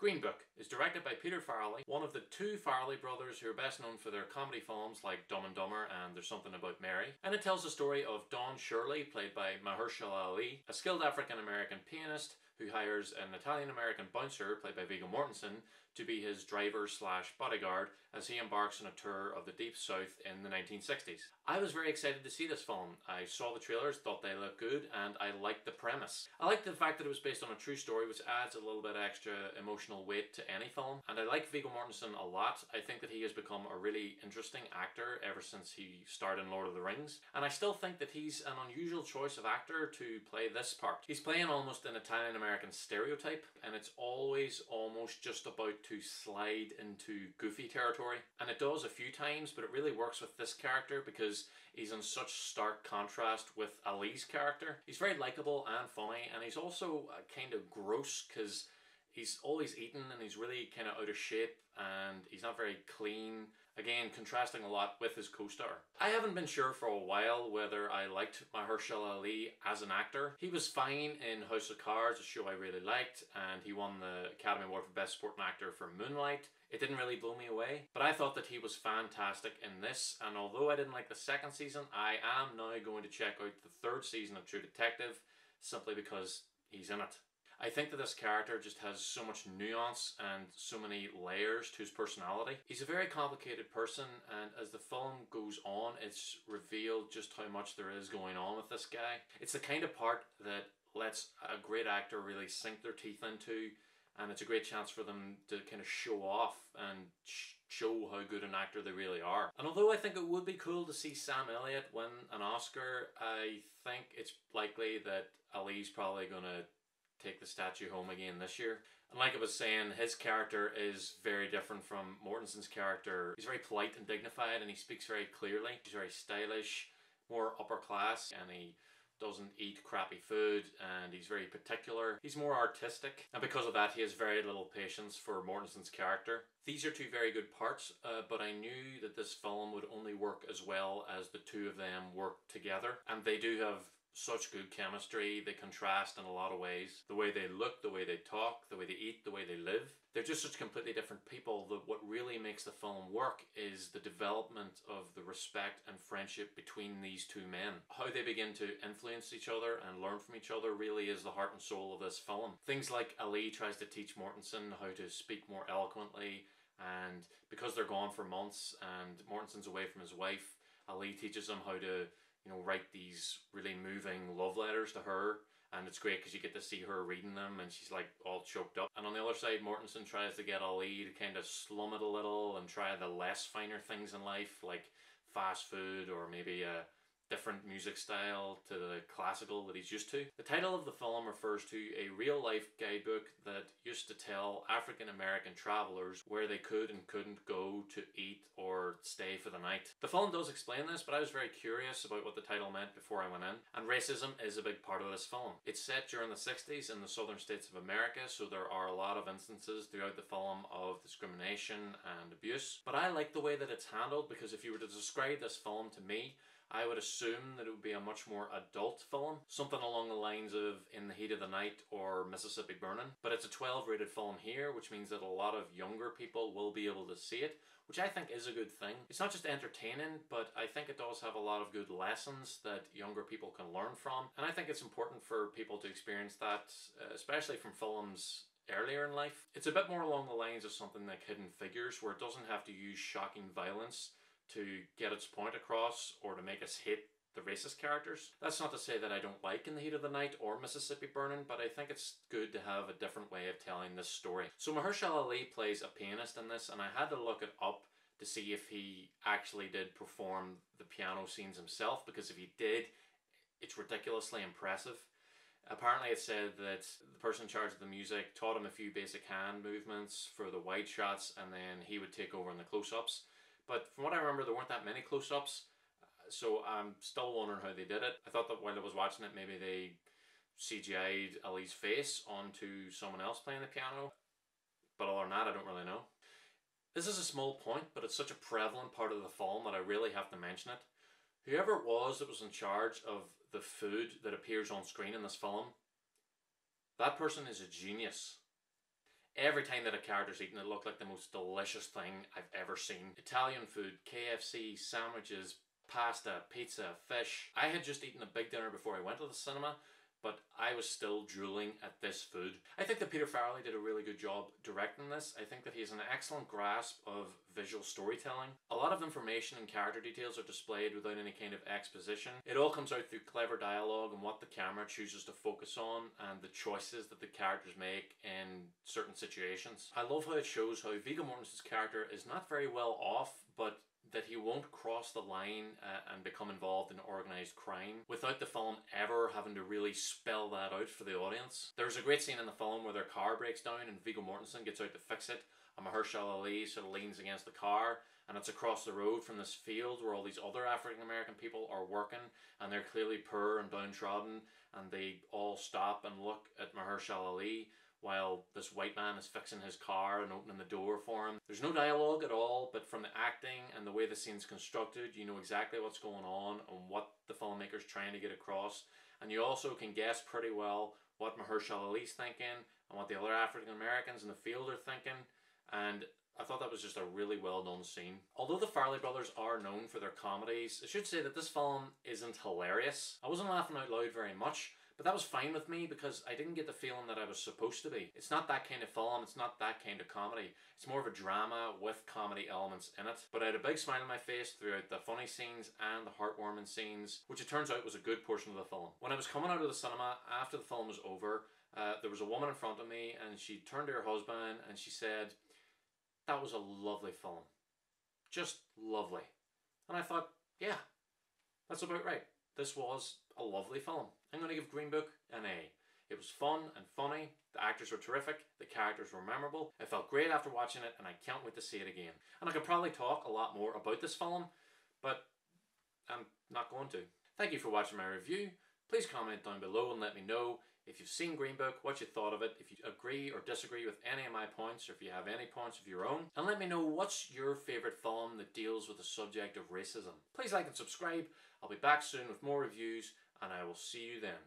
Green Book is directed by Peter Farrelly, one of the two Farrelly brothers who are best known for their comedy films like Dumb and Dumber and There's Something About Mary. And it tells the story of Don Shirley, played by Mahershala Ali, a skilled African-American pianist who hires an Italian-American bouncer, played by Viggo Mortensen, to be his driver/bodyguard as he embarks on a tour of the Deep South in the 1960s. I was very excited to see this film. I saw the trailers, thought they looked good, and I liked the premise. I liked the fact that it was based on a true story, which adds a little bit extra emotional weight to any film. And I like Viggo Mortensen a lot. I think that he has become a really interesting actor ever since he starred in Lord of the Rings. And I still think that he's an unusual choice of actor to play this part. He's playing almost an Italian-American stereotype, and it's always almost just about to slide into goofy territory. And it does a few times, but it really works with this character because he's in such stark contrast with Ali's character. He's very likable and funny, and he's also kind of gross because he's always eating and he's really kind of out of shape and he's not very clean. Again, contrasting a lot with his co-star. I haven't been sure for a while whether I liked Mahershala Ali as an actor. He was fine in House of Cards, a show I really liked, and he won the Academy Award for Best Supporting Actor for Moonlight. It didn't really blow me away, but I thought that he was fantastic in this, and although I didn't like the second season, I am now going to check out the third season of True Detective simply because he's in it. I think that this character just has so much nuance and so many layers to his personality. He's a very complicated person, and as the film goes on, it's revealed just how much there is going on with this guy. It's the kind of part that lets a great actor really sink their teeth into, and it's a great chance for them to kind of show off and show how good an actor they really are. And although I think it would be cool to see Sam Elliott win an Oscar, I think it's likely that Ali's probably going to take the statue home again this year. And like I was saying, his character is very different from Mortensen's character. He's very polite and dignified, and he speaks very clearly. He's very stylish, more upper class, and he doesn't eat crappy food, and he's very particular. He's more artistic, and because of that he has very little patience for Mortensen's character. These are two very good parts, but I knew that this film would only work as well as the two of them work together, and they do have such good chemistry. They contrast in a lot of ways. The way they look, the way they talk, the way they eat, the way they live. They're just such completely different people that what really makes the film work is the development of the respect and friendship between these two men. How they begin to influence each other and learn from each other really is the heart and soul of this film. Things like Ali tries to teach Mortensen how to speak more eloquently, and because they're gone for months and Mortensen's away from his wife, Ali teaches him how to write these really moving love letters to her, and it's great because you get to see her reading them and she's like all choked up. And on the other side, Mortensen tries to get Ali to kind of slum it a little and try the less finer things in life, like fast food or maybe a different music style to the classical that he's used to. The title of the film refers to a real-life guidebook that used to tell African-American travelers where they could and couldn't go to eat or stay for the night. The film does explain this, but I was very curious about what the title meant before I went in. And racism is a big part of this film. It's set during the 60s in the southern states of America, so there are a lot of instances throughout the film of discrimination and abuse. But I like the way that it's handled, because if you were to describe this film to me, I would assume that it would be a much more adult film, something along the lines of In the Heat of the Night or Mississippi Burning. But it's a 12 rated film here, which means that a lot of younger people will be able to see it, which I think is a good thing. It's not just entertaining, but I think it does have a lot of good lessons that younger people can learn from. And I think it's important for people to experience that, especially from films earlier in life. It's a bit more along the lines of something like Hidden Figures, where it doesn't have to use shocking violence to get its point across or to make us hate the racist characters. That's not to say that I don't like In the Heat of the Night or Mississippi Burning, but I think it's good to have a different way of telling this story. So Mahershala Ali plays a pianist in this, and I had to look it up to see if he actually did perform the piano scenes himself, because if he did, it's ridiculously impressive. Apparently it said that the person in charge of the music taught him a few basic hand movements for the wide shots, and then he would take over in the close-ups. But from what I remember, there weren't that many close-ups, so I'm still wondering how they did it. I thought that while I was watching it, maybe they CGI'd Ali's face onto someone else playing the piano. But other than that, I don't really know. This is a small point, but it's such a prevalent part of the film that I really have to mention it. Whoever it was that was in charge of the food that appears on screen in this film, that person is a genius. Every time that a character's eating, it looked like the most delicious thing I've ever seen. Italian food, KFC, sandwiches, pasta, pizza, fish. I had just eaten a big dinner before I went to the cinema, but I was still drooling at this food. I think that Peter Farrelly did a really good job directing this. I think that he has an excellent grasp of visual storytelling. A lot of information and character details are displayed without any kind of exposition. It all comes out through clever dialogue and what the camera chooses to focus on and the choices that the characters make in certain situations. I love how it shows how Viggo Mortensen's character is not very well off, but that he won't cross the line and become involved in organised crime without the film ever having to really spell that out for the audience. There's a great scene in the film where their car breaks down and Viggo Mortensen gets out to fix it, and Mahershala Ali sort of leans against the car, and it's across the road from this field where all these other African American people are working, and they're clearly poor and downtrodden, and they all stop and look at Mahershala Ali while this white man is fixing his car and opening the door for him. There's no dialogue at all, but from the acting and the way the scene's constructed, you know exactly what's going on and what the filmmaker's trying to get across. And you also can guess pretty well what Mahershala Ali's thinking and what the other African Americans in the field are thinking. And I thought that was just a really well done scene. Although the Farrelly brothers are known for their comedies, I should say that this film isn't hilarious. I wasn't laughing out loud very much, but that was fine with me because I didn't get the feeling that I was supposed to be. It's not that kind of film, it's not that kind of comedy. It's more of a drama with comedy elements in it. But I had a big smile on my face throughout the funny scenes and the heartwarming scenes, which it turns out was a good portion of the film. When I was coming out of the cinema after the film was over, there was a woman in front of me and she turned to her husband and she said, "That was a lovely film. Just lovely." And I thought, yeah, that's about right. This was a lovely film. I'm going to give Green Book an A. It was fun and funny, the actors were terrific, the characters were memorable. I felt great after watching it and I can't wait to see it again. And I could probably talk a lot more about this film, but I'm not going to. Thank you for watching my review. Please comment down below and let me know if you've seen Green Book, what you thought of it, if you agree or disagree with any of my points, or if you have any points of your own. And let me know what's your favourite film that deals with the subject of racism. Please like and subscribe. I'll be back soon with more reviews, and I will see you then.